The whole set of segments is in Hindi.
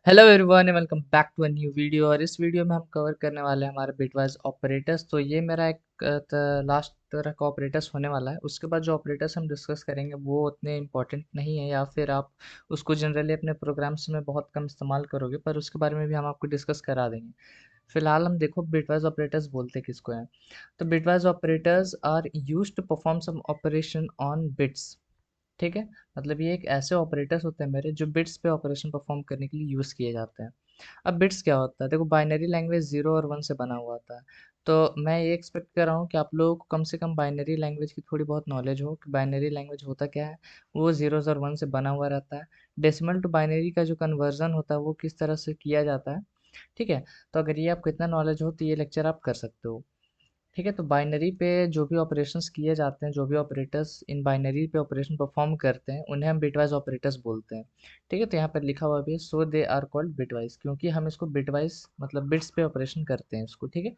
Hello everyone and welcome back to a new video. और इस वीडियो में हम कवर करने वाले हैं हमारे बिटवाइज ऑपरेटर्स। तो ये मेरा एक लास्ट तरह का ऑपरेटर्स होने वाला है। उसके बाद जो ऑपरेटर्स हम डिस्कस करेंगे वो उतने इंपॉर्टेंट नहीं है, या फिर आप उसको जनरली अपने प्रोग्राम्स में बहुत कम इस्तेमाल करोगे, पर उसके बारे में भी हम आपको डिस्कस करा देंगे। फिलहाल हम देखो बिटवाइज ऑपरेटर्स बोलते किसको हैं। तो bitwise operators are used to perform some operation on bits. ठीक है, मतलब ये एक ऐसे ऑपरेटर्स होते हैं मेरे जो बिट्स पे ऑपरेशन परफॉर्म करने के लिए यूज़ किए जाते हैं। अब बिट्स क्या होता है, देखो बाइनरी लैंग्वेज जीरो और वन से बना हुआ होता है। तो मैं ये एक्सपेक्ट कर रहा हूँ कि आप लोगों को कम से कम बाइनरी लैंग्वेज की थोड़ी बहुत नॉलेज हो कि बाइनरी लैंग्वेज होता क्या है। वो जीरोज और वन से बना हुआ रहता है। डेसिमल टू बाइनरी का जो कन्वर्जन होता है वो किस तरह से किया जाता है। ठीक है, तो अगर ये आपको इतना नॉलेज हो तो ये लेक्चर आप कर सकते हो। ठीक है, तो बाइनरी पे जो भी ऑपरेशंस किए जाते हैं, जो भी ऑपरेटर्स इन बाइनरी पे ऑपरेशन परफॉर्म करते हैं, उन्हें हम बिटवाइज ऑपरेटर्स बोलते हैं। ठीक है, तो यहाँ पर लिखा हुआ भी है सो दे आर कॉल्ड बिटवाइज, क्योंकि हम इसको बिटवाइज मतलब बिट्स पे ऑपरेशन करते हैं इसको। ठीक है,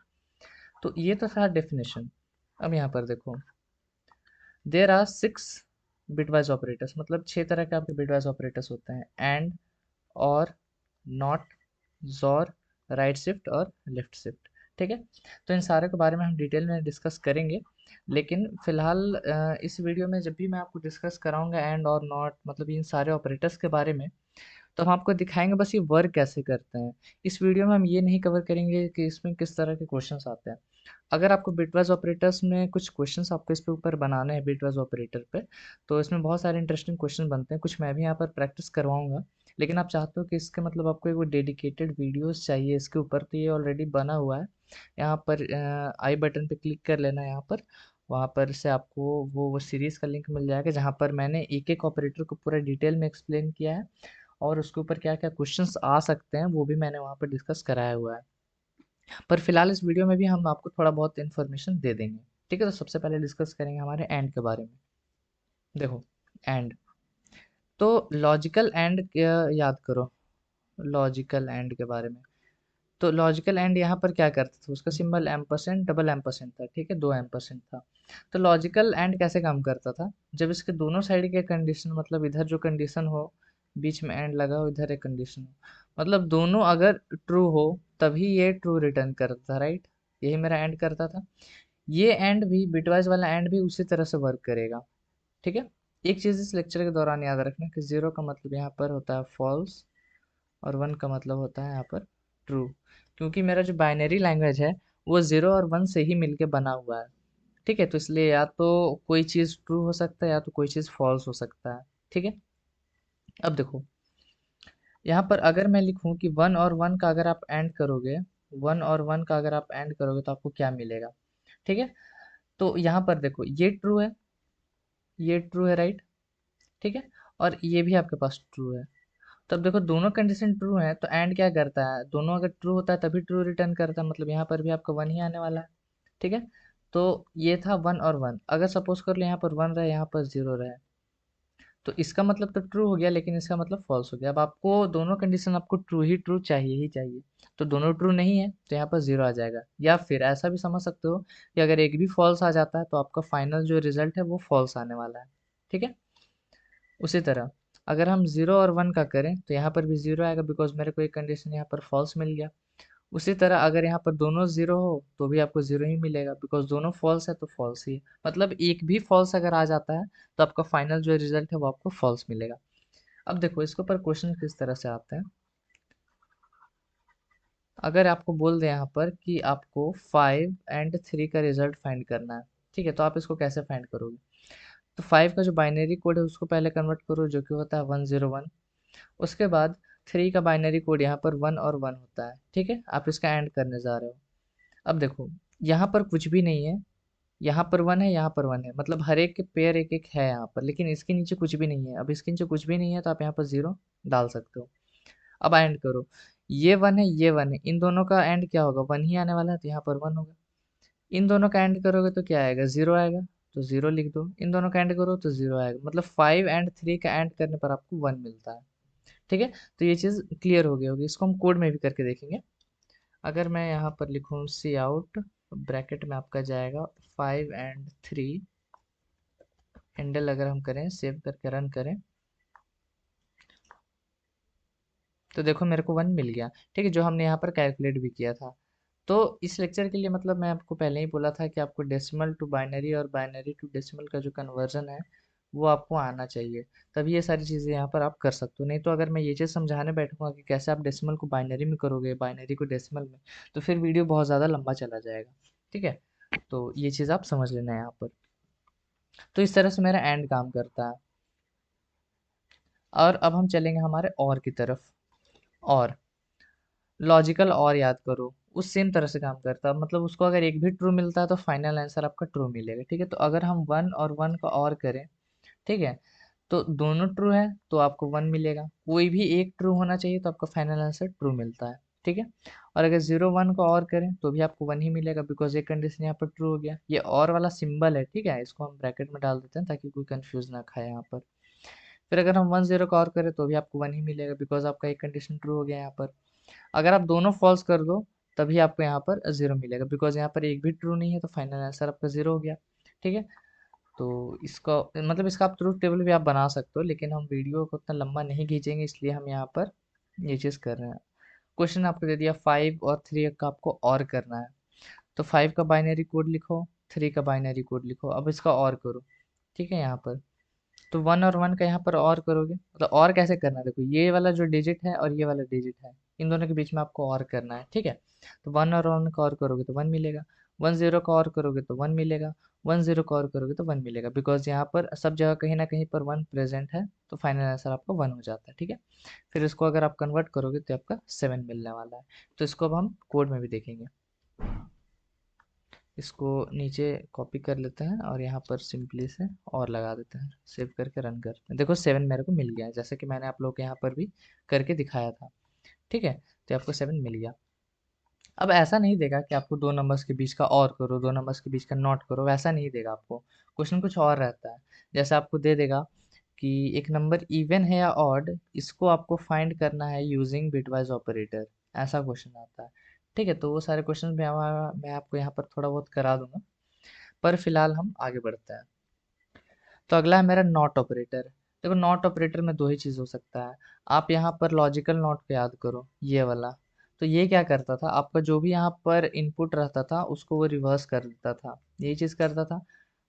तो ये तो था डेफिनेशन। अब यहाँ पर देखो, there are six bitwise operators, मतलब छह तरह के आपके बिटवाइज ऑपरेटर्स होते हैं। एंड, और, नॉट, ज़ोर, राइट शिफ्ट और लेफ्ट शिफ्ट। ठीक है, तो इन सारे के बारे में हम डिटेल में डिस्कस करेंगे। लेकिन फिलहाल इस वीडियो में जब भी मैं आपको डिस्कस कराऊंगा एंड और नॉट मतलब इन सारे ऑपरेटर्स के बारे में, तो हम आपको दिखाएंगे बस ये वर्क कैसे करते हैं। इस वीडियो में हम ये नहीं कवर करेंगे कि इसमें किस तरह के क्वेश्चंस आते हैं। अगर आपको बिटवाइज ऑपरेटर्स में कुछ क्वेश्चंस आपको इस पे ऊपर बनाने हैं बिटवाइज ऑपरेटर पे, तो इसमें बहुत सारे इंटरेस्टिंग क्वेश्चन बनते हैं। कुछ मैं भी यहाँ पर प्रैक्टिस करवाऊंगा। लेकिन आप चाहते हो कि इसके मतलब आपको एक डेडिकेटेड वीडियोस चाहिए इसके ऊपर, तो ये ऑलरेडी बना हुआ है। यहाँ पर आई बटन पे क्लिक कर लेना है यहाँ पर। वहाँ पर से आपको वो सीरीज़ का लिंक मिल जाएगा जहाँ पर मैंने एक एक ऑपरेटर को पूरा डिटेल में एक्सप्लेन किया है। और उसके ऊपर क्या क्या क्वेश्चंस आ सकते हैं वो भी मैंने वहाँ पर डिस्कस कराया हुआ है। पर फिलहाल इस वीडियो में भी हम आपको थोड़ा बहुत इन्फॉर्मेशन दे देंगे। ठीक है, तो सबसे पहले डिस्कस करेंगे हमारे एंड के बारे में। देखो, एंड, तो लॉजिकल एंड याद करो, लॉजिकल एंड के बारे में। तो लॉजिकल एंड यहाँ पर क्या करता था, उसका सिंबल एम्परसेंड डबल एम्परसेंड था। ठीक है, दो एम्परसेंड था। तो लॉजिकल एंड कैसे काम करता था, जब इसके दोनों साइड के कंडीशन, मतलब इधर जो कंडीशन हो, बीच में एंड लगा हो, इधर एक कंडीशन हो, मतलब दोनों अगर ट्रू हो तभी ये ट्रू रिटर्न करता था। राइट, यही मेरा एंड करता था। ये एंड भी, बिटवाइज वाला एंड भी उसी तरह से वर्क करेगा। ठीक है, एक चीज़ इस लेक्चर के दौरान याद रखना कि जीरो का मतलब यहाँ पर होता है फॉल्स, और वन का मतलब होता है यहाँ पर ट्रू। क्योंकि मेरा जो बाइनरी लैंग्वेज है वो ज़ीरो और वन से ही मिलके बना हुआ है। ठीक है, तो इसलिए या तो कोई चीज़ ट्रू हो सकता है या तो कोई चीज़ फॉल्स हो सकता है। ठीक है, अब देखो, यहाँ पर अगर मैं लिखूँ कि वन और वन का अगर आप एंड करोगे, वन और वन का अगर आप एंड करोगे तो आपको क्या मिलेगा। ठीक है, तो यहाँ पर देखो ये ट्रू है, ये ट्रू है। राइट, ठीक है, और ये भी आपके पास ट्रू है। तब देखो दोनों कंडीशन ट्रू है तो एंड क्या करता है, दोनों अगर ट्रू होता है तभी ट्रू रिटर्न करता है, मतलब यहाँ पर भी आपका वन ही आने वाला है। ठीक है, तो ये था वन और वन। अगर सपोज कर लो यहाँ पर वन रहे, यहाँ पर जीरो रहे, तो इसका मतलब तो ट्रू हो गया, लेकिन इसका मतलब फॉल्स हो गया। अब आपको दोनों कंडीशन आपको ट्रू ही ट्रू चाहिए ही चाहिए। तो दोनों ट्रू नहीं है तो यहाँ पर जीरो आ जाएगा। या फिर ऐसा भी समझ सकते हो कि अगर एक भी फॉल्स आ जाता है तो आपका फाइनल जो रिजल्ट है वो फॉल्स आने वाला है। ठीक है, उसी तरह अगर हम जीरो और वन का करें तो यहाँ पर भी जीरो आएगा, बिकॉज मेरे को एक कंडीशन यहाँ पर फॉल्स मिल गया। उसी तरह अगर यहाँ पर दोनों जीरो हो तो भी आपको जीरो ही मिलेगा, बिकॉज दोनों फॉल्स है तो फॉल्स ही है। मतलब एक भी फॉल्स अगर आ जाता है तो आपका फाइनल जो रिजल्ट है वो आपको फॉल्स मिलेगा। अब देखो इसके ऊपर क्वेश्चन किस तरह से आते हैं। अगर आपको बोल दे यहाँ पर कि आपको 5 और 3 का रिजल्ट फाइंड करना है, ठीक है, तो आप इसको कैसे फाइंड करोगे। तो 5 का जो बाइनरी कोड है उसको पहले कन्वर्ट करो, जो कि होता है 101। उसके बाद 3 का बाइनरी कोड यहाँ पर 1 और 1 होता है। ठीक है, आप इसका एंड करने जा रहे हो। अब देखो, यहाँ पर कुछ भी नहीं है, यहाँ पर वन है, यहाँ पर वन है, मतलब हर एक के पेयर एक एक है यहाँ पर, लेकिन इसके नीचे कुछ भी नहीं है। अब इसके नीचे कुछ भी नहीं है तो आप यहाँ पर जीरो डाल सकते हो। अब एंड करो, ये वन है, ये वन है, इन दोनों का एंड क्या होगा, वन ही आने वाला है तो यहाँ पर वन होगा। इन दोनों का एंड करोगे तो क्या आएगा, जीरो आएगा, तो जीरो लिख दो। इन दोनों का एंड करो तो जीरो आएगा, मतलब 5 और 3 का एंड करने पर आपको वन मिलता है। ठीक है, तो ये चीज़ क्लियर हो गई होगी। इसको हम कोड में भी करके देखेंगे। अगर मैं यहाँ पर लिखूँ सी आउट, ब्रैकेट में आपका जाएगा 5 और 3, हैंडल अगर हम करें सेव करके रन करें, तो देखो मेरे को 1 मिल गया, ठीक है, जो हमने यहाँ पर कैलकुलेट भी किया था। तो इस लेक्चर के लिए मतलब मैं आपको पहले ही बोला था कि आपको डेसिमल टू बाइनरी और बाइनरी टू डेसिमल का जो कन्वर्जन है वो आपको आना चाहिए, तभी ये सारी चीज़ें यहाँ पर आप कर सकते हो। नहीं तो अगर मैं ये चीज़ समझाने बैठूंगा कि कैसे आप डेसिमल को बाइनरी में करोगे, बाइनरी को डेसिमल में, तो फिर वीडियो बहुत ज़्यादा लंबा चला जाएगा। ठीक है, तो ये चीज़ आप समझ लेना है यहाँ पर। तो इस तरह से मेरा एंड काम करता है। और अब हम चलेंगे हमारे और की तरफ। और लॉजिकल और याद करो, उस सेम तरह से काम करता है, मतलब उसको अगर एक भी ट्रू मिलता है तो फाइनल आंसर आपका ट्रू मिलेगा। ठीक है, तो अगर हम 1 और 1 का और करें, ठीक है, तो दोनों ट्रू है तो आपको 1 मिलेगा, कोई भी एक ट्रू होना चाहिए तो आपका फाइनल आंसर ट्रू मिलता है। ठीक है, और अगर 0 1 का और करें तो भी आपको 1 ही मिलेगा, बिकॉज एक कंडीशन यहाँ पर ट्रू हो गया। ये और वाला सिंबल है, ठीक है, इसको हम ब्रैकेट में डाल देते हैं ताकि कोई कंफ्यूज ना खाए यहाँ पर। फिर अगर हम 1 0 का और करें तो भी आपको 1 ही मिलेगा, बिकॉज आपका एक कंडीशन ट्रू हो गया यहाँ पर। अगर आप दोनों फॉल्स कर दो तभी आपको यहाँ पर 0 मिलेगा, बिकॉज यहाँ पर एक भी ट्रू नहीं है, तो फाइनल आंसर आपका 0 हो गया। ठीक है, तो इसका मतलब इसका आप ट्रूथ टेबल भी आप बना सकते हो, लेकिन हम वीडियो को उतना लंबा नहीं खींचेंगे, इसलिए हम यहाँ पर ये चीज़ कर रहे हैं। क्वेश्चन आपको दे दिया 5 और 3 का आपको और करना है, तो 5 का बाइनरी कोड लिखो, 3 का बाइनरी कोड लिखो, अब इसका और करो। ठीक है, यहाँ पर तो 1 और 1 का यहाँ पर और करोगे, मतलब और कैसे करना है, देखो ये वाला जो डिजिट है और ये वाला डिजिट है, इन दोनों के बीच में आपको और करना है। ठीक है, तो 1 और 1 का और करोगे तो 1 मिलेगा, 1 0 का और करोगे तो 1 मिलेगा, 1 0 का और करोगे तो 1 मिलेगा, बिकॉज यहाँ पर सब जगह कहीं ना कहीं पर 1 प्रेजेंट है, तो फाइनल आंसर आपका 1 हो जाता है। ठीक है, फिर इसको अगर आप कन्वर्ट करोगे तो आपका 7 मिलने वाला है। तो इसको अब हम कोड में भी देखेंगे। इसको नीचे कॉपी कर लेते हैं और यहाँ पर सिंपली से और लगा देते हैं, सेव करके रन करते हैं। देखो 7 मेरे को मिल गया है, जैसे कि मैंने आप लोग के यहाँ पर भी करके दिखाया था। ठीक है, तो आपको 7 मिल गया। अब ऐसा नहीं देगा कि आपको दो नंबर्स के बीच का और करो, दो नंबर्स के बीच का नॉट करो, वैसा नहीं देगा आपको। क्वेश्चन कुछ और रहता है, जैसे आपको दे देगा कि एक नंबर इवन है या ऑड, इसको आपको फाइंड करना है यूजिंग बिटवाइज ऑपरेटर, ऐसा क्वेश्चन आता है। ठीक है, तो वो सारे क्वेश्चन मैं आपको यहाँ पर थोड़ा बहुत करा दूंगा, पर फिलहाल हम आगे बढ़ते हैं। तो अगला है मेरा नॉट ऑपरेटर। देखो नॉट ऑपरेटर में दो ही चीज़ हो सकता है। आप यहाँ पर लॉजिकल नॉट को याद करो, ये वाला। तो ये क्या करता था, आपका जो भी यहाँ पर इनपुट रहता था उसको वो रिवर्स कर देता था, यही चीज़ करता था।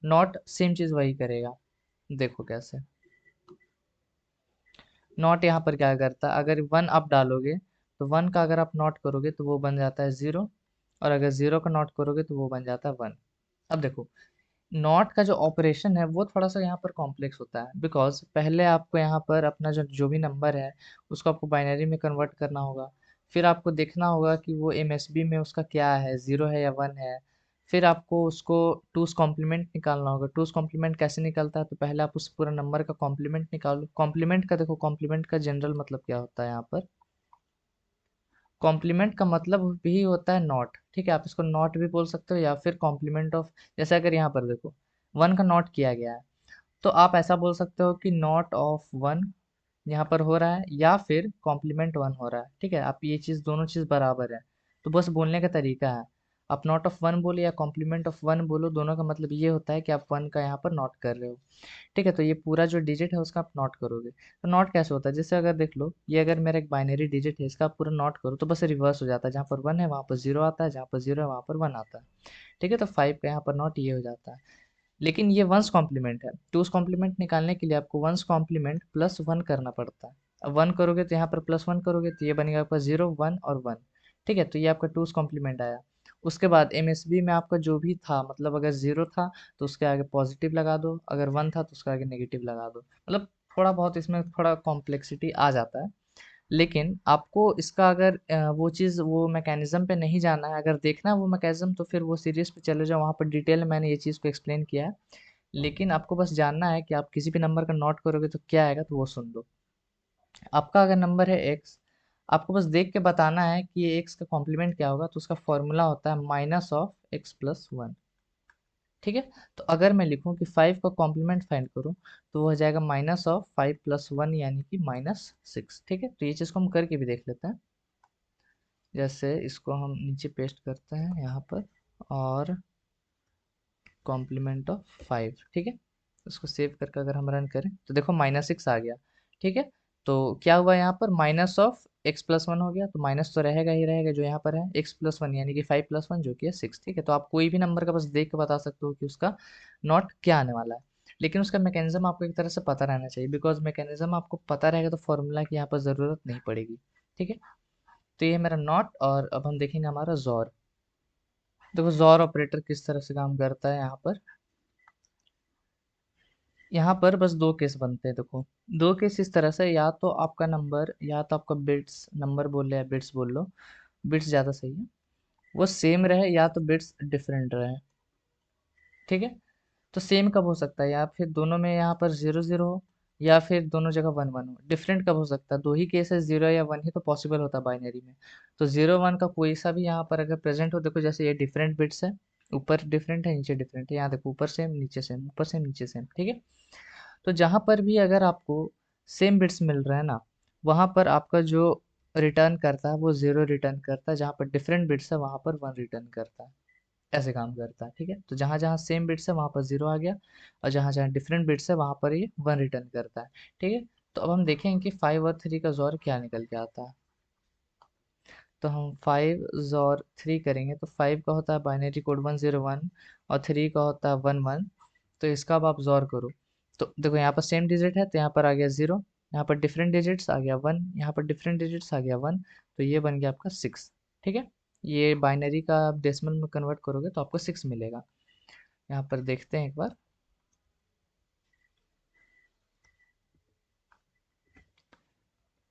नॉट सेम चीज़ वही करेगा। देखो कैसे, नॉट यहाँ पर क्या करता है, अगर 1 आप डालोगे तो 1 का अगर आप नॉट करोगे तो वो बन जाता है 0, और अगर 0 का नॉट करोगे तो वो बन जाता है 1। अब देखो नॉट का जो ऑपरेशन है वो थोड़ा सा यहाँ पर कॉम्प्लेक्स होता है, बिकॉज पहले आपको यहाँ पर अपना जो जो भी नंबर है उसको आपको बाइनरी में कन्वर्ट करना होगा। फिर आपको देखना होगा कि वो एमएसबी में उसका क्या है, 0 है या 1 है। फिर आपको उसको टूस कॉम्प्लीमेंट निकालना होगा। टूस कॉम्प्लीमेंट कैसे निकलता है, तो पहले आप उस पूरा नंबर का कॉम्प्लीमेंट निकालो। कॉम्प्लीमेंट का देखो, कॉम्प्लीमेंट का जनरल मतलब क्या होता है यहाँ पर, कॉम्प्लीमेंट का मतलब भी होता है नॉट। ठीक है, आप इसको नॉट भी बोल सकते हो या फिर कॉम्प्लीमेंट ऑफ। जैसे अगर यहाँ पर देखो 1 का नॉट किया गया है, तो आप ऐसा बोल सकते हो कि नॉट ऑफ 1 यहाँ पर हो रहा है, या फिर कॉम्प्लीमेंट 1 हो रहा है। ठीक है, आप ये चीज़ दोनों चीज़ बराबर है, तो बस बोलने का तरीका है। आप नॉट ऑफ 1 बोलो या कॉम्प्लीमेंट ऑफ 1 बोलो, दोनों का मतलब ये होता है कि आप 1 का यहाँ पर नॉट कर रहे हो। ठीक है, तो ये पूरा जो डिजिट है उसका आप नॉट करोगे। तो नॉट कैसे होता है, जैसे अगर देख लो ये अगर मेरा एक बाइनरी डिजिट है, इसका आप पूरा नॉट करो तो बस रिवर्स हो जाता है, जहाँ पर 1 है वहाँ पर 0 आता है, जहाँ पर 0 है वहाँ पर 1 आता है। ठीक है, तो 5 का यहाँ पर नॉट ये हो जाता है। लेकिन ये वंस कॉम्प्लीमेंट है, टूस कॉम्प्लीमेंट निकालने के लिए आपको वंस कॉम्प्लीमेंट प्लस 1 करना पड़ता है। अब 1 करोगे तो यहाँ पर प्लस 1 करोगे तो ये बनेगा आपका 0 1 और 1। ठीक है, तो ये आपका टूस कॉम्प्लीमेंट आया। उसके बाद एमएसबी में आपका जो भी था, मतलब अगर 0 था तो उसके आगे पॉजिटिव लगा दो, अगर 1 था तो उसके आगे नेगेटिव लगा दो। मतलब थोड़ा बहुत इसमें थोड़ा कॉम्प्लेक्सिटी आ जाता है, लेकिन आपको इसका अगर वो चीज़ वो मैकेनिज्म पे नहीं जाना है, अगर देखना है वो मैकेनिज्म, तो फिर वो सीरीज पे चले जाओ, वहाँ पर डिटेल में मैंने ये चीज़ को एक्सप्लेन किया है। लेकिन आपको बस जानना है कि आप किसी भी नंबर का नोट करोगे तो क्या आएगा, तो वो सुन लो। आपका अगर नंबर है एक्स, आपको बस देख के बताना है कि ये एक्स का कॉम्प्लीमेंट क्या होगा, तो उसका फॉर्मूला होता है माइनस ऑफ एक्स प्लस 1। ठीक है, तो अगर मैं लिखूं कि 5 का कॉम्प्लीमेंट फाइंड करूं, तो वो हो जाएगा माइनस ऑफ 5 प्लस 1 यानी कि -6। ठीक है, तो ये चीज़ को हम करके भी देख लेते हैं। जैसे इसको हम नीचे पेस्ट करते हैं यहाँ पर, और कॉम्प्लीमेंट ऑफ 5। ठीक है, उसको सेव करके अगर हम रन करें तो देखो -6 आ गया। ठीक है, तो क्या हुआ यहाँ पर, माइनस ऑफ x+1 हो गया, तो माइनस तो रहेगा ही रहेगा जो यहाँ पर है x+1 यानी कि 5+1 जो कि है 6। ठीक है, तो आप कोई भी नंबर का बस देख के बता सकते हो कि उसका नॉट क्या आने वाला है, लेकिन उसका मैकेनिज्म आपको एक तरह से पता रहना चाहिए, बिकॉज मैकेनिज्म आपको पता रहेगा तो फॉर्मूला की यहाँ पर ज़रूरत नहीं पड़ेगी। ठीक है, तो ये मेरा नॉट, और अब हम देखेंगे हमारा जॉर। देखो जॉर ऑपरेटर किस तरह से काम करता है यहाँ पर। यहाँ पर बस दो केस बनते हैं। देखो दो केस इस तरह से, या तो आपका नंबर, या तो आपका बिट्स, नंबर बोल रहे या बिट्स बोल लो, बिट्स ज़्यादा सही है, वो सेम रहे या तो बिट्स डिफरेंट रहे। ठीक है, तो सेम कब हो सकता है, या फिर दोनों में यहाँ पर 0 0 हो, या फिर दोनों जगह 1 1 हो। डिफरेंट कब हो सकता है, दो ही केस है, 0 या 1 ही तो पॉसिबल होता है बाइनरी में। तो 0 1 का कोई सा भी यहाँ पर अगर प्रेजेंट हो, देखो जैसे ये डिफरेंट बिट्स है, ऊपर डिफरेंट है नीचे डिफरेंट है, यहाँ देखो ऊपर सेम नीचे सेम, ऊपर सेम नीचे सेम। ठीक है, तो जहाँ पर भी अगर आपको सेम बिट्स मिल रहा है ना, वहाँ पर आपका जो रिटर्न करता है वो 0 रिटर्न करता है, जहाँ पर डिफरेंट बिट्स है वहाँ पर 1 रिटर्न करता है। ऐसे काम करता है। ठीक है, तो जहाँ जहाँ सेम बिट्स है वहाँ पर 0 आ गया, और जहाँ जहाँ डिफरेंट बिट्स है वहाँ पर ये 1 रिटर्न करता है। ठीक है, तो अब हम देखेंगे कि 5 और 3 का जोर क्या निकल के आता है। तो हम 5 और 3 करेंगे, तो 5 का होता है बाइनरी कोड 1 0 1, और 3 का होता है 1 1। तो इसका अब आप जोर करो, तो देखो यहाँ पर सेम डिजिट है तो यहाँ पर आ गया 0, यहाँ पर डिफरेंट डिजिट्स आ गया 1, यहाँ पर डिफरेंट डिजिट्स आ गया 1, तो ये बन गया आपका 6। ठीक है, ये बाइनरी का आप डेसिमल में कन्वर्ट करोगे तो आपको 6 मिलेगा। यहाँ पर देखते हैं एक बार,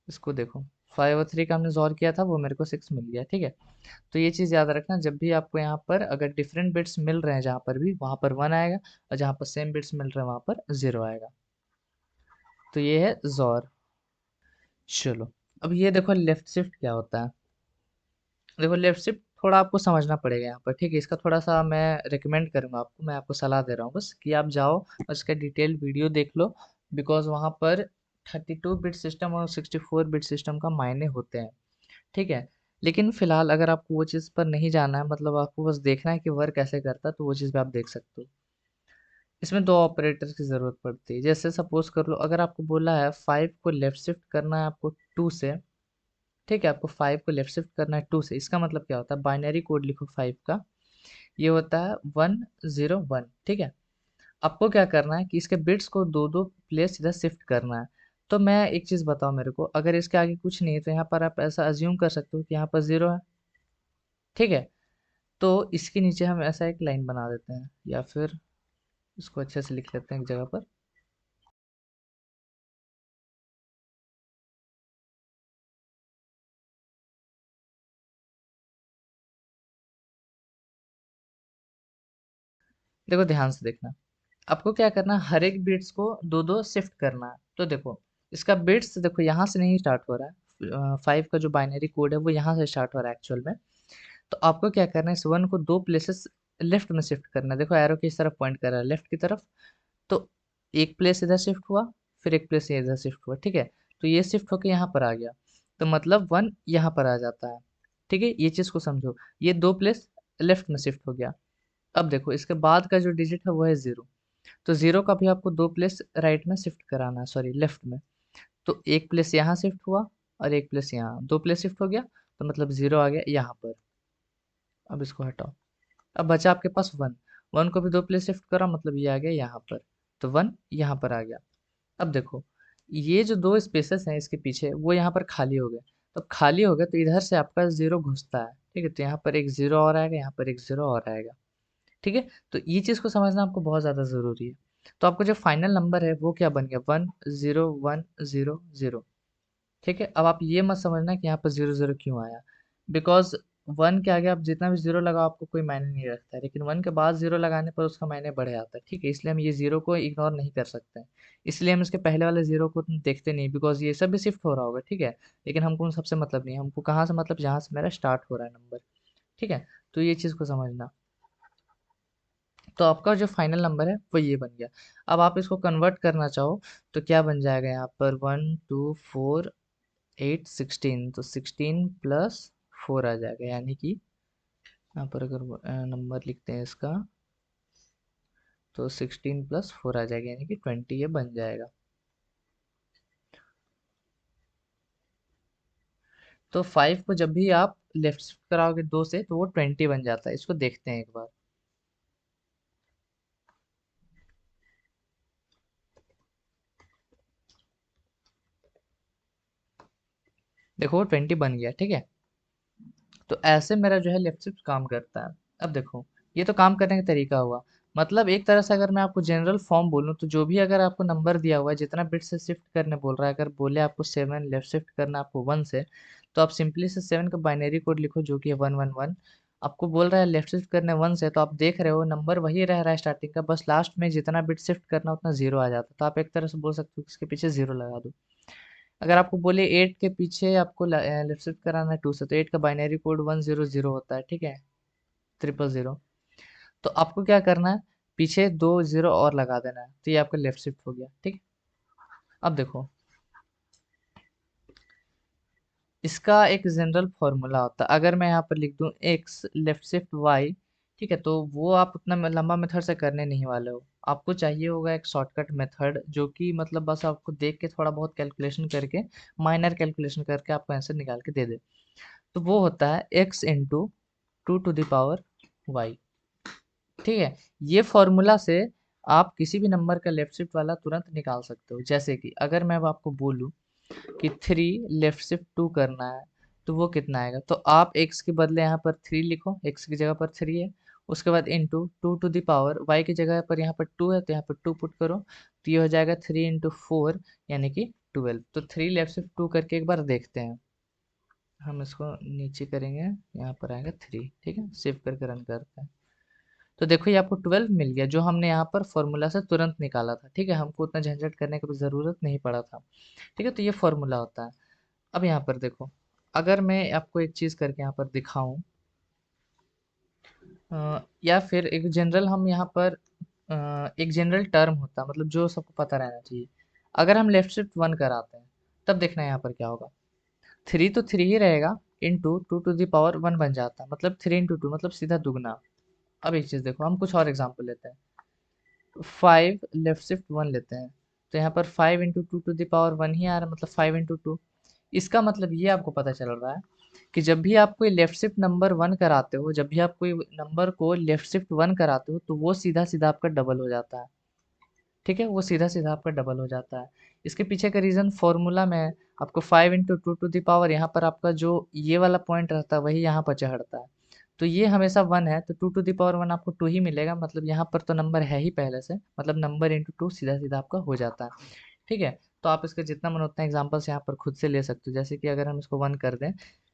इसको देखो 5 और 3 का हमने जोर किया था, वो मेरे को 6 मिल गया। ठीक है, तो ये चीज़ याद रखना, जब भी आपको यहाँ पर अगर डिफरेंट बिट्स मिल रहे हैं जहाँ पर भी, वहाँ पर 1 आएगा, और जहाँ पर सेम बिट्स मिल रहे हैं वहाँ पर 0 आएगा। तो ये है जोर। चलो, अब ये देखो लेफ्ट शिफ्ट क्या होता है। देखो लेफ्ट शिफ्ट थोड़ा आपको समझना पड़ेगा यहाँ पर। ठीक है, इसका थोड़ा सा मैं रिकमेंड करूँगा आपको, मैं आपको सलाह दे रहा हूँ बस कि आप जाओ और इसका डिटेल वीडियो देख लो, बिकॉज वहाँ पर 32 बिट सिस्टम और 64 बिट सिस्टम का मायने होते हैं। ठीक है, लेकिन फिलहाल अगर आपको वो चीज़ पर नहीं जाना है, मतलब आपको बस देखना है कि वर्क कैसे करता है, तो वो चीज़ भी आप देख सकते हो। इसमें दो ऑपरेटर्स की ज़रूरत पड़ती है। जैसे सपोज कर लो, अगर आपको बोला है 5 को लेफ्ट शिफ्ट करना है आपको 2 से। ठीक है, आपको 5 को लेफ्ट शिफ्ट करना है 2 से, इसका मतलब क्या होता है, बाइनरी कोड लिखो 5 का, ये होता है 1 0 1। ठीक है, आपको क्या करना है कि इसके बिट्स को दो दो प्लेस इधर शिफ्ट करना है। तो मैं एक चीज़ बताओ मेरे को, अगर इसके आगे कुछ नहीं है तो यहाँ पर आप ऐसा अज्यूम कर सकते हो कि यहाँ पर 0 है। ठीक है, तो इसके नीचे हम ऐसा एक लाइन बना देते हैं, या फिर इसको अच्छे से लिख लेते हैं एक जगह पर। देखो ध्यान से देखना, आपको क्या करना है, हर एक बिट्स को दो दो शिफ्ट करना है। तो देखो इसका बिट्स देखो यहाँ से नहीं स्टार्ट हो रहा है, 5 का जो बाइनरी कोड है वो यहाँ से स्टार्ट हो रहा है एक्चुअल में। तो आपको क्या करना है, इस 1 को दो प्लेसेस लेफ्ट में शिफ्ट करना है। देखो एरो किस तरफ पॉइंट कर रहा है, लेफ्ट की तरफ। तो एक प्लेस इधर शिफ्ट हुआ, फिर एक प्लेस इधर शिफ्ट हुआ। ठीक है, तो ये शिफ्ट होकर यहाँ पर आ गया, तो मतलब 1 यहाँ पर आ जाता है। ठीक है, ये चीज़ को समझो, ये दो प्लेस लेफ्ट में शिफ्ट हो गया। अब देखो इसके बाद का जो डिजिट है वो है 0, तो 0 का भी आपको दो प्लेस राइट में शिफ्ट कराना है, सॉरी लेफ्ट में। तो एक प्लेस यहाँ शिफ्ट हुआ, और एक प्लेस यहाँ, दो प्लेस शिफ्ट हो गया, तो मतलब 0 आ गया यहाँ पर। अब इसको हटाओ, अब बचा आपके पास 1, 1 को भी दो प्लेस शिफ्ट करा, मतलब ये आ गया यहाँ पर, तो 1 यहाँ पर आ गया। अब देखो ये जो दो स्पेसेस हैं इसके पीछे, वो यहाँ पर खाली हो गए। तो खाली हो गए तो इधर से आपका 0 घुसता है। ठीक है, तो यहाँ पर एक 0 और आएगा, यहाँ पर एक 0 और आएगा। ठीक है, तो ये चीज़ को समझना आपको बहुत ज़्यादा ज़रूरी है। तो आपको जो फाइनल नंबर है वो क्या बन गया, 1 0 1 0 0। ठीक है, अब आप ये मत समझना कि यहाँ पर 0 0 क्यों आया, बिकॉज 1 के आगे आप जितना भी 0 लगाओ आपको कोई मायने नहीं रखता है, लेकिन 1 के बाद 0 लगाने पर उसका मायने बढ़ जाता है। ठीक है, इसलिए हम ये 0 को इग्नोर नहीं कर सकते हैं। इसलिए हम इसके पहले वाले 0 को देखते नहीं, बिकॉज ये सब भी शिफ्ट हो रहा होगा। ठीक है, लेकिन हमको उन सबसे मतलब नहीं है, हमको कहाँ से मतलब, जहाँ से मेरा स्टार्ट हो रहा है नंबर। ठीक है, तो ये चीज़ को समझना। तो आपका जो फाइनल नंबर है वो ये बन गया। अब आप इसको कन्वर्ट करना चाहो तो क्या बन जाएगा, यहाँ पर 1 2 4 8 16, तो 16 + 4 आ जाएगा, यानी कि यहाँ पर अगर नंबर लिखते हैं इसका, तो 16 + 4 आ जाएगा, यानी कि 20 ये बन जाएगा। तो 5 को जब भी आप लेफ्ट शिफ्ट कराओगे 2 से तो वो 20 बन जाता है। इसको देखते हैं एक बार। देखो वो 20 बन गया, ठीक है। तो ऐसे मेरा जो है लेफ्ट शिफ्ट काम करता है। अब देखो, ये तो काम करने का तरीका हुआ। मतलब एक तरह से अगर मैं आपको जनरल फॉर्म बोलूँ तो जो भी अगर आपको नंबर दिया हुआ है जितना बिट से शिफ्ट करने बोल रहा है, अगर बोले आपको 7 लेफ्ट शिफ्ट करना आपको 1 से, तो आप सिंपली से 7 का बाइनरी कोड लिखो जो कि है 111। आपको बोल रहा है लेफ्ट शिफ्ट करने 1 से, तो आप देख रहे हो नंबर वही रह रहा है स्टार्टिंग का, बस लास्ट में जितना बिट शिफ्ट करना उतना जीरो आ जाता है। तो आप एक तरह से बोल सकते हो कि इसके पीछे जीरो लगा दो। अगर आपको बोले 8 के पीछे आपको लेफ्ट शिफ्ट कराना है 2 से, तो 8 का बाइनरी कोड 100 होता है, ठीक है, 000। तो आपको क्या करना है, पीछे 2 जीरो और लगा देना है, तो ये आपका लेफ्ट शिफ्ट हो गया, ठीक। अब देखो, इसका एक जनरल फॉर्मूला होता है। अगर मैं यहाँ पर लिख दूं एक्स लेफ्ट शिफ्ट वाई, ठीक है, तो वो आप उतना लंबा मेथड से करने नहीं वाले हो। आपको चाहिए होगा एक शॉर्टकट मेथड जो कि मतलब बस आपको देख के थोड़ा बहुत कैलकुलेशन करके, माइनर कैलकुलेशन करके आपको आंसर निकाल के दे दे। तो वो होता है X into 2 to the power Y, ठीक है। ये फॉर्मूला से आप किसी भी नंबर का लेफ्ट शिफ्ट वाला तुरंत निकाल सकते हो। जैसे कि अगर मैं अब आपको बोलूँ कि 3 लेफ्ट शिफ्ट 2 करना है, तो वो कितना आएगा, तो आप एक्स के बदले यहाँ पर 3 लिखो, एक्स की जगह पर 3 है। उसके बाद into 2 to the power Y की जगह पर यहाँ पर 2 है, तो यहाँ पर 2 पुट करो, तो ये हो जाएगा 3 इंटू 4 यानी कि 12। तो 3 लेफ्ट शिफ्ट 2 करके एक बार देखते हैं। हम इसको नीचे करेंगे, यहाँ पर आएगा 3, ठीक है, सेव करके रन करते हैं। तो देखो ये आपको 12 मिल गया, जो हमने यहाँ पर फॉर्मूला से तुरंत निकाला था, ठीक है, हमको उतना झंझट करने की ज़रूरत नहीं पड़ा था, ठीक है। तो ये फॉर्मूला होता है। अब यहाँ पर देखो, अगर मैं आपको एक चीज़ करके यहाँ पर दिखाऊं, या फिर एक जनरल हम यहाँ पर एक जनरल टर्म होता है, मतलब जो सबको पता रहना चाहिए। अगर हम लेफ्ट शिफ्ट 1 कराते हैं, तब देखना यहाँ पर क्या होगा। 3 तो 3 ही रहेगा, इंटू 2 टू द पावर 1 बन जाता है, मतलब 3 इंटू 2 मतलब सीधा दुगना। अब एक चीज़ देखो, हम कुछ और एग्जाम्पल लेते हैं। 5 लेफ्ट शिफ्ट 1 लेते हैं, तो यहाँ पर 5 इंटू 2 टू द पावर 1 ही आ रहा है, मतलब 5 इंटू 2। इसका मतलब ये आपको पता चल रहा है कि जब भी आप कोई लेफ्ट शिफ्ट नंबर 1 कराते हो, जब भी आप कोई नंबर को लेफ्ट शिफ्ट 1 कराते हो, तो वो सीधा सीधा आपका डबल हो जाता है, ठीक है, वो सीधा सीधा आपका डबल हो जाता है। इसके पीछे का रीज़न फॉर्मूला में आपको 5 इंटू 2 टू द पावर, यहाँ पर आपका जो ये वाला पॉइंट रहता है वही यहाँ पर चढ़ता है। तो ये हमेशा 1 है, तो 2 टू द पावर 1 आपको 2 ही मिलेगा, मतलब यहाँ पर तो नंबर है ही पहले से, मतलब नंबर इंटू 2 सीधा सीधा आपका हो जाता है, ठीक है। तो आप इसका जितना मन उतना एग्जाम्पल्स यहाँ पर खुद से ले सकते हो। जैसे कि अगर हम इसको 1 कर दें,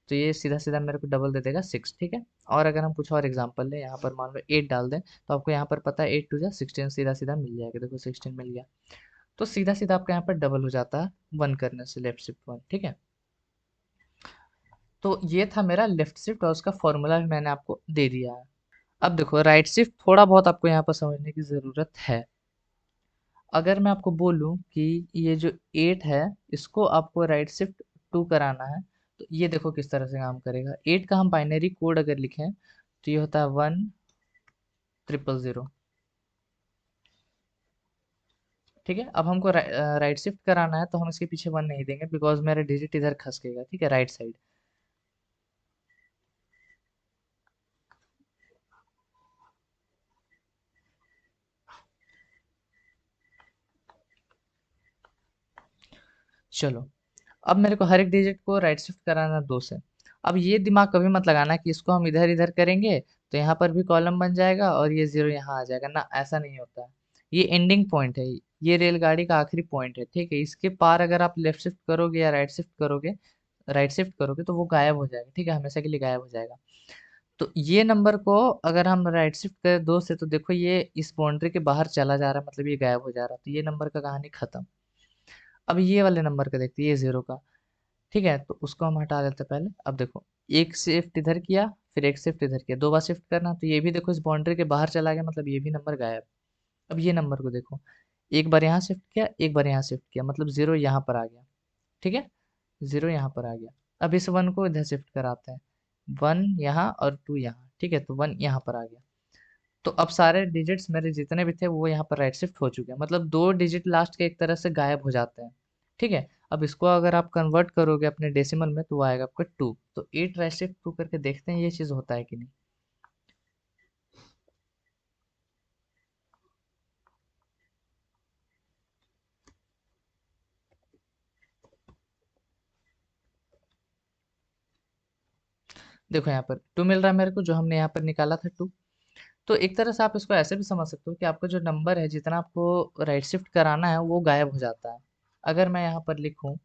तो ये सीधा सीधा मेरे को डबल दे देगा 6, ठीक है। और अगर हम कुछ और एग्जाम्पल लें, यहाँ पर मान लो 8 डाल दें, तो आपको यहाँ पर पता है 8 टू जा 16 सीधा सीधा मिल जाएगा। देखो 16 मिल गया। तो सीधा सीधा आपका यहाँ पर डबल हो जाता है 1 करने से, लेफ्ट शिफ्ट 1, ठीक है। तो ये था मेरा लेफ्ट शिफ्ट, और उसका फॉर्मूला भी मैंने आपको दे दिया है। अब देखो राइट शिफ्ट थोड़ा बहुत आपको यहाँ पर समझने की ज़रूरत है। अगर मैं आपको बोलूँ कि ये जो 8 है, इसको आपको राइट शिफ्ट 2 कराना है, तो ये देखो किस तरह से काम करेगा। 8 का हम बाइनरी कोड अगर लिखें, तो ये होता है 1 0 0 0, ठीक है। अब हमको राइट शिफ्ट कराना है, तो हम इसके पीछे 1 नहीं देंगे, बिकॉज मेरा डिजिट इधर खसकेगा, ठीक है, राइट साइड। चलो, अब मेरे को हर एक डिजिट को राइट शिफ्ट कराना 2 से। अब ये दिमाग कभी मत लगाना कि इसको हम इधर इधर करेंगे तो यहाँ पर भी कॉलम बन जाएगा और ये 0 यहाँ आ जाएगा, ना, ऐसा नहीं होता है। ये एंडिंग पॉइंट है, ये रेलगाड़ी का आखिरी पॉइंट है, ठीक है। इसके पार अगर आप लेफ्ट शिफ्ट करोगे या राइट शिफ्ट करोगे तो वो गायब हो जाएगा, ठीक है, हमेशा के लिए गायब हो जाएगा। तो ये नंबर को अगर हम राइट शिफ्ट करें 2 से, तो देखो ये इस बाउंड्री के बाहर चला जा रहा है, मतलब ये गायब हो जा रहा है, तो ये नंबर का कहानी खत्म। अब ये वाले नंबर का देखते हैं, ये 0 का, ठीक है, तो उसको हम हटा देते हैं पहले। अब देखो, एक शिफ्ट इधर किया, फिर एक शिफ्ट इधर किया, 2 बार शिफ्ट करना, तो ये भी देखो इस बाउंड्री के बाहर चला गया, मतलब ये भी नंबर गायब। अब ये नंबर को देखो, एक बार यहाँ शिफ्ट किया, एक बार यहाँ शिफ्ट किया, मतलब 0 यहाँ पर आ गया, ठीक है, 0 यहाँ पर आ गया। अब इस 1 को इधर शिफ्ट कराते हैं, 1 यहाँ और 2 यहाँ, ठीक है, तो 1 यहाँ पर आ गया। तो अब सारे डिजिट्स मेरे जितने भी थे वो यहाँ पर राइट शिफ्ट हो चुके हैं, मतलब 2 डिजिट लास्ट के एक तरह से गायब हो जाते हैं, ठीक है। अब इसको अगर आप कन्वर्ट करोगे अपने डेसिमल में तो वो आएगा आपका 2। तो 8 राइट शिफ्ट 2 करके देखते हैं ये चीज़ होता है कि नहीं। देखो यहाँ पर 2 मिल रहा है मेरे को, जो हमने यहाँ पर निकाला था 2। तो एक तरह से आप इसको ऐसे भी समझ सकते हो कि आपका जो नंबर है जितना आपको राइट शिफ्ट कराना है वो गायब हो जाता है। अगर मैं यहाँ पर लिखूँ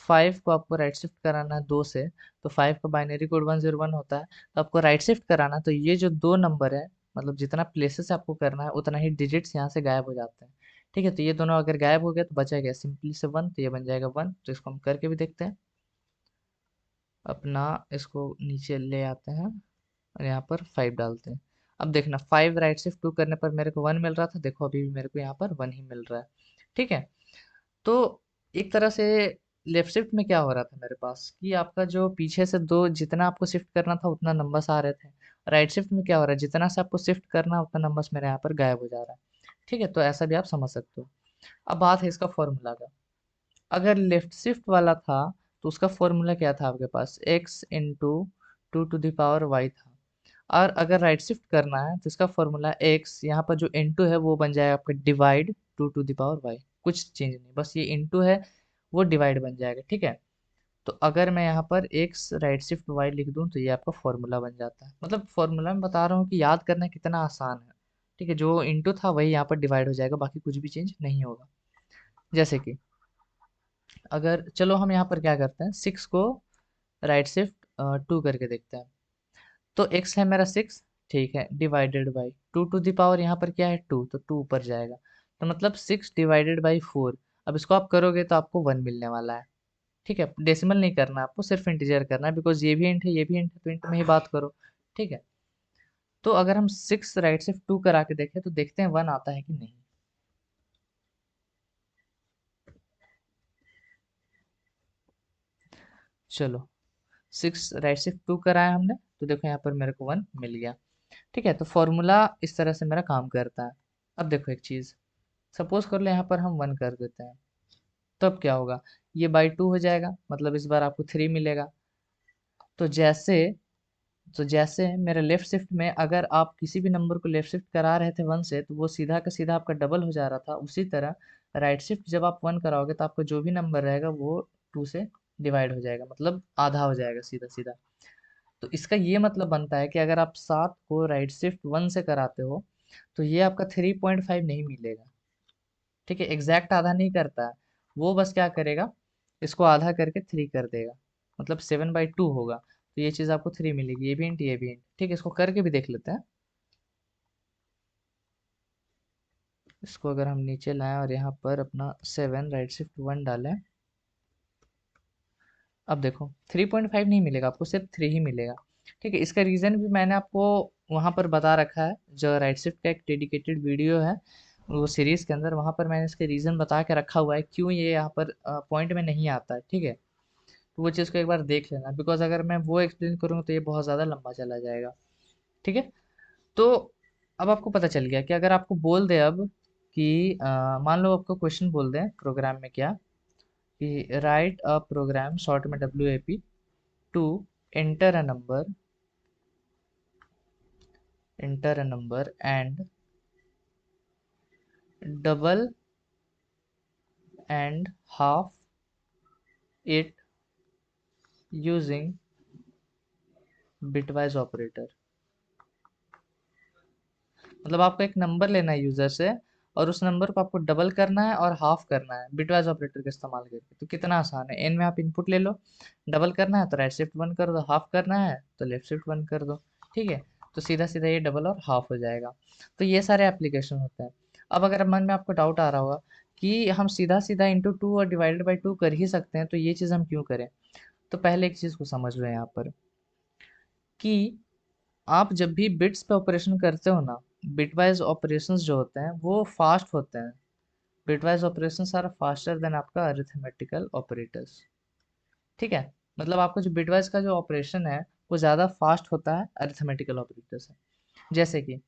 5 को आपको राइट शिफ्ट कराना है 2 से, तो 5 का बाइनरी कोड 101 होता है। तो आपको राइट शिफ्ट कराना है तो ये जो 2 नंबर है, मतलब जितना प्लेसेस आपको करना है उतना ही डिजिट्स यहाँ से गायब हो जाते हैं। ठीक है, तो ये दोनों अगर गायब हो गया तो बचा गया सिंपली से 1, तो ये बन जाएगा 1। तो इसको हम करके भी देखते हैं। अपना इसको नीचे ले आते हैं और यहाँ पर 5 डालते हैं। अब देखना 5 राइट शिफ्ट 2 करने पर मेरे को 1 मिल रहा था, देखो अभी भी मेरे को यहाँ पर 1 ही मिल रहा है। ठीक है, तो एक तरह से लेफ्ट शिफ्ट में क्या हो रहा था मेरे पास कि आपका जो पीछे से दो जितना आपको शिफ्ट करना था उतना नंबर्स आ रहे थे। राइट शिफ्ट में क्या हो रहा है, जितना से आपको शिफ्ट करना उतना नंबर्स मेरे यहाँ पर गायब हो जा रहा है। ठीक है, तो ऐसा भी आप समझ सकते हो। अब बात है इसका फॉर्मूला का। अगर लेफ्ट शिफ्ट वाला था तो उसका फॉर्मूला क्या था आपके पास, x into 2 to the power y था। और अगर राइट शिफ्ट करना है तो इसका फॉर्मूला x, यहाँ पर जो इंटू है वो बन जाएगा आपका divide 2 to the power y। कुछ चेंज नहीं, बस ये इंटू है वो डिवाइड बन जाएगा। ठीक है, तो अगर मैं यहाँ पर x राइट शिफ्ट y लिख दूँ तो ये आपका फॉर्मूला बन जाता है। मतलब फॉर्मूला में बता रहा हूँ कि याद करना कितना आसान है। ठीक है, जो इंटू था वही यहाँ पर डिवाइड हो जाएगा, बाकी कुछ भी चेंज नहीं होगा। जैसे कि अगर चलो हम यहाँ पर क्या करते हैं, 6 को राइट शिफ्ट 2 करके देखते हैं। तो x है मेरा 6, ठीक है, divided by 2 to the power, यहाँ पर क्या है 2, तो 2 ऊपर जाएगा। तो मतलब 6 डिवाइडेड बाई 4। अब इसको आप करोगे तो आपको 1 मिलने वाला है। ठीक है, डेसिमल नहीं करना आपको, सिर्फ इंटीजर करना है, बिकॉज ये भी इंट है ये भी इंट है, तो इंट में ही बात करो। ठीक है, तो अगर हम 6 राइट शिफ्ट 2 करा के देखें तो देखते हैं 1 आता है कि नहीं। चलो 6 राइट शिफ्ट 2 कराया हमने, तो देखो यहाँ पर मेरे को 1 मिल गया। ठीक है, तो फॉर्मूला इस तरह से मेरा काम करता है। अब देखो एक चीज़, सपोज कर लो यहाँ पर हम 1 कर देते हैं, तब क्या होगा, ये बाई 2 हो जाएगा, मतलब इस बार आपको 3 मिलेगा। तो जैसे मेरे लेफ्ट शिफ्ट में अगर आप किसी भी नंबर को लेफ्ट शिफ्ट करा रहे थे 1 से तो वो सीधा का सीधा आपका डबल हो जा रहा था, उसी तरह राइट शिफ्ट जब आप 1 कराओगे तो आपका जो भी नंबर रहेगा वो 2 से डिवाइड हो जाएगा, मतलब आधा हो जाएगा सीधा सीधा। तो इसका ये मतलब बनता है कि अगर आप 7 को राइट शिफ्ट 1 से कराते हो तो ये आपका 3.5 नहीं मिलेगा। ठीक है, एग्जैक्ट आधा नहीं करता है, वो बस क्या करेगा, इसको आधा करके 3 कर देगा, मतलब 7/2 होगा। तो ये चीज़ आपको 3 मिलेगी, ये भी इंट ये भी इंट। ठीक है, इसको करके भी देख लेते हैं। इसको अगर हम नीचे लाएं और यहाँ पर अपना 7 राइट शिफ्ट 1 डालें, अब देखो 3.5 नहीं मिलेगा आपको, सिर्फ 3 ही मिलेगा। ठीक है, इसका रीज़न भी मैंने आपको वहाँ पर बता रखा है, जो राइट शिफ्ट का एक डेडिकेटेड वीडियो है वो सीरीज़ के अंदर, वहाँ पर मैंने इसके रीज़न बता के रखा हुआ है क्यों ये यहाँ पर पॉइंट में नहीं आता है। ठीक है, तो वो चीज़ को एक बार देख लेना, बिकॉज अगर मैं वो एक्सप्लेन करूँगा तो ये बहुत ज़्यादा लंबा चला जाएगा। ठीक है, तो अब आपको पता चल गया कि अगर आपको बोल दे अब कि मान लो आपको क्वेश्चन बोल दें प्रोग्राम में क्या, कि राइट अ प्रोग्राम शॉर्ट में WAP to enter a number and double and half it using bitwise operator. मतलब आपको एक नंबर लेना है यूजर से और उस नंबर को आपको डबल करना है और हाफ करना है बिटवाइज ऑपरेटर का इस्तेमाल करके। तो कितना आसान है, एन में आप इनपुट ले लो, डबल करना है तो राइट शिफ्ट 1 कर दो, हाफ करना है तो लेफ्ट शिफ्ट 1 कर दो। ठीक है, तो सीधा सीधा ये डबल और हाफ हो जाएगा। तो ये सारे एप्लीकेशन होते हैं। अब अगर मन में आपको डाउट आ रहा होगा कि हम सीधा सीधा इंटू 2 और डिवाइडेड बाई 2 कर ही सकते हैं, तो ये चीज़ हम क्यों करें। तो पहले एक चीज़ को समझ लो यहाँ पर कि आप जब भी बिट्स पे ऑपरेशन करते हो ना, बिटवाइज ऑपरेशंस जो होते हैं वो फास्ट होते हैं। Bitwise operations are faster than आपका अरिथमेटिकल ऑपरेटर्स। ठीक है, मतलब आपका जो बिटवाइज का जो ऑपरेशन है वो ज़्यादा फास्ट होता है अरिथमेटिकल ऑपरेटर से। जैसे कि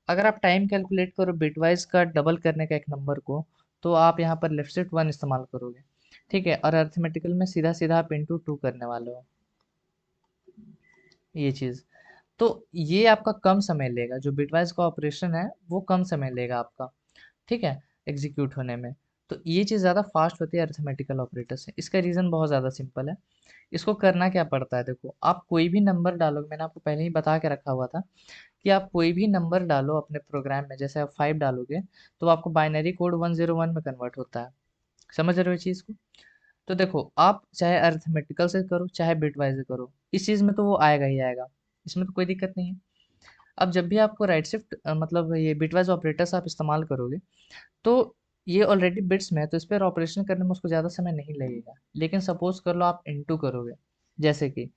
अगर आप टाइम कैलकुलेट करो बिटवाइज का डबल करने का एक नंबर को, तो आप यहाँ पर लेफ्ट शिफ्ट 1 इस्तेमाल करोगे। ठीक है, और अरिथमेटिकल में सीधा सीधा आप इंटू टू करने वाले हो, ये चीज़। तो ये आपका कम समय लेगा, जो बिटवाइज़ का ऑपरेशन है वो कम समय लेगा आपका, ठीक है, एग्जीक्यूट होने में। तो ये चीज़ ज़्यादा फास्ट होती है अरिथमेटिकल ऑपरेटर से। इसका रीज़न बहुत ज़्यादा सिंपल है। इसको करना क्या पड़ता है, देखो आप कोई भी नंबर डालोगे, मैंने आपको पहले ही बता के रखा हुआ था कि आप कोई भी नंबर डालो अपने प्रोग्राम में, जैसे आप 5 डालोगे तो आपको बाइनरी कोड 101 में कन्वर्ट होता है। समझ रहे हो इस चीज़ को? तो देखो आप चाहे अरिथमेटिकल से करो चाहे बिटवाइज से करो, इस चीज़ में तो वो आएगा ही आएगा, इसमें तो कोई दिक्कत नहीं है। अब जब भी आपको राइट शिफ्ट मतलब ये बिटवाइज ऑपरेटर्स आप इस्तेमाल करोगे, तो ये ऑलरेडी बिट्स में है, तो इस पर ऑपरेशन करने में उसको ज़्यादा समय नहीं लगेगा। लेकिन सपोज कर लो आप इनटू करोगे, जैसे कि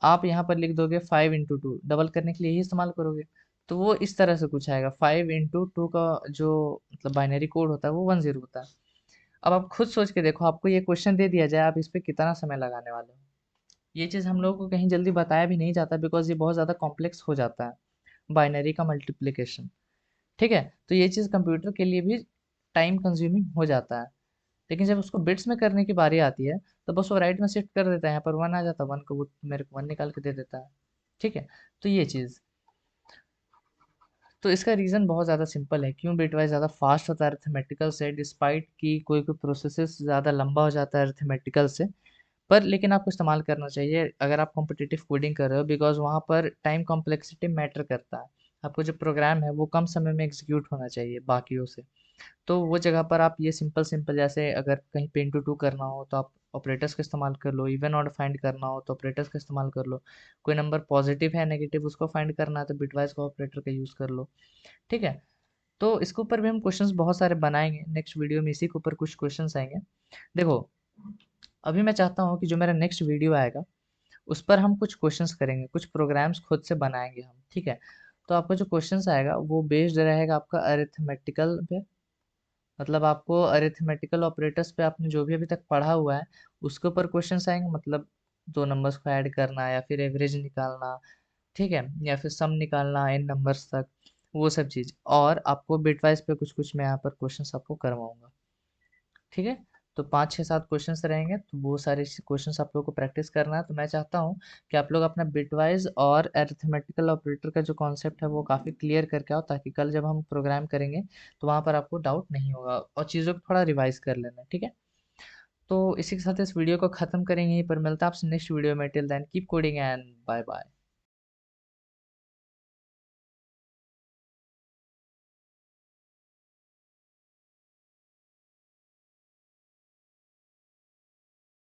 आप यहाँ पर लिख दोगे 5 × 2, डबल करने के लिए ही इस्तेमाल करोगे, तो वो इस तरह से कुछ आएगा। 5 × 2 का जो मतलब बाइनरी कोड होता है वो 10 होता है। अब आप खुद सोच के देखो, आपको ये क्वेश्चन दे दिया जाए, आप इस पे कितना समय लगाने वाले हो। ये चीज़ हम लोगों को कहीं जल्दी बताया भी नहीं जाता, बिकॉज ये बहुत ज़्यादा कॉम्प्लेक्स हो जाता है, बाइनरी का मल्टीप्लिकेशन। ठीक है, तो ये चीज़ कंप्यूटर के लिए भी टाइम कंज्यूमिंग हो जाता है। लेकिन जब उसको बिट्स में करने की बारी आती है, तो बस वो राइट में शिफ्ट कर देता है, यहाँ पर 1 आ जाता है, 1 को वो मेरे को 1 निकाल के दे देता है। ठीक है, तो ये चीज़, तो इसका रीज़न बहुत ज़्यादा सिंपल है, क्यों बिटवाइज़ ज़्यादा फास्ट होता है अरिथमेटिकल से, डिस्पाइट कि कोई कोई प्रोसेसेस ज़्यादा लंबा हो जाता है अरिथमेटिकल से। पर लेकिन आपको इस्तेमाल करना चाहिए अगर आप कॉम्पिटिटिव कोडिंग कर रहे हो, बिकॉज वहाँ पर टाइम कॉम्प्लेक्सिटी मैटर करता है। आपको जो प्रोग्राम है वो कम समय में एग्जीक्यूट होना चाहिए बाकियों से। तो वो जगह पर आप ये सिंपल सिंपल, जैसे अगर कहीं पे इंटू टू करना हो तो आप ऑपरेटर्स का इस्तेमाल कर लो, इवन ऑड फाइंड करना हो तो ऑपरेटर्स का इस्तेमाल कर लो, कोई नंबर पॉजिटिव है नेगेटिव उसको फाइंड करना है तो बिटवाइज का ऑपरेटर का यूज़ कर लो। ठीक है, तो इसके ऊपर भी हम क्वेश्चंस बहुत सारे बनाएंगे, नेक्स्ट वीडियो में इसी के ऊपर कुछ क्वेश्चंस आएंगे। देखो अभी मैं चाहता हूँ कि जो मेरा नेक्स्ट वीडियो आएगा उस पर हम कुछ क्वेश्चंस करेंगे, कुछ प्रोग्राम्स खुद से बनाएंगे हम, ठीक है। तो आपका जो क्वेश्चंस आएगा वो बेस्ड रहेगा आपका अरिथमेटिकल पे, मतलब आपको अरिथमेटिकल ऑपरेटर्स पे आपने जो भी अभी तक पढ़ा हुआ है उसके ऊपर क्वेश्चंस आएंगे, मतलब दो नंबर्स को ऐड करना या फिर एवरेज निकालना, ठीक है, या फिर सम निकालना इन नंबर्स तक, वो सब चीज़। और आपको बिटवाइज पे कुछ कुछ मैं यहाँ पर क्वेश्चंस आपको करवाऊंगा, ठीक है। तो 5 6 7 क्वेश्चंस रहेंगे, तो वो सारे क्वेश्चंस आप लोगों को प्रैक्टिस करना है। तो मैं चाहता हूँ कि आप लोग अपना बिटवाइज और अरिथमेटिकल ऑपरेटर का जो कॉन्सेप्ट है वो काफ़ी क्लियर करके आओ, ताकि कल जब हम प्रोग्राम करेंगे तो वहाँ पर आपको डाउट नहीं होगा, और चीज़ों को थोड़ा रिवाइज कर लेना, ठीक है। तो इसी के साथ इस वीडियो को ख़त्म करेंगे, यहीं पर मिलता है आपसे नेक्स्ट वीडियो में। Till then keep coding and bye bye.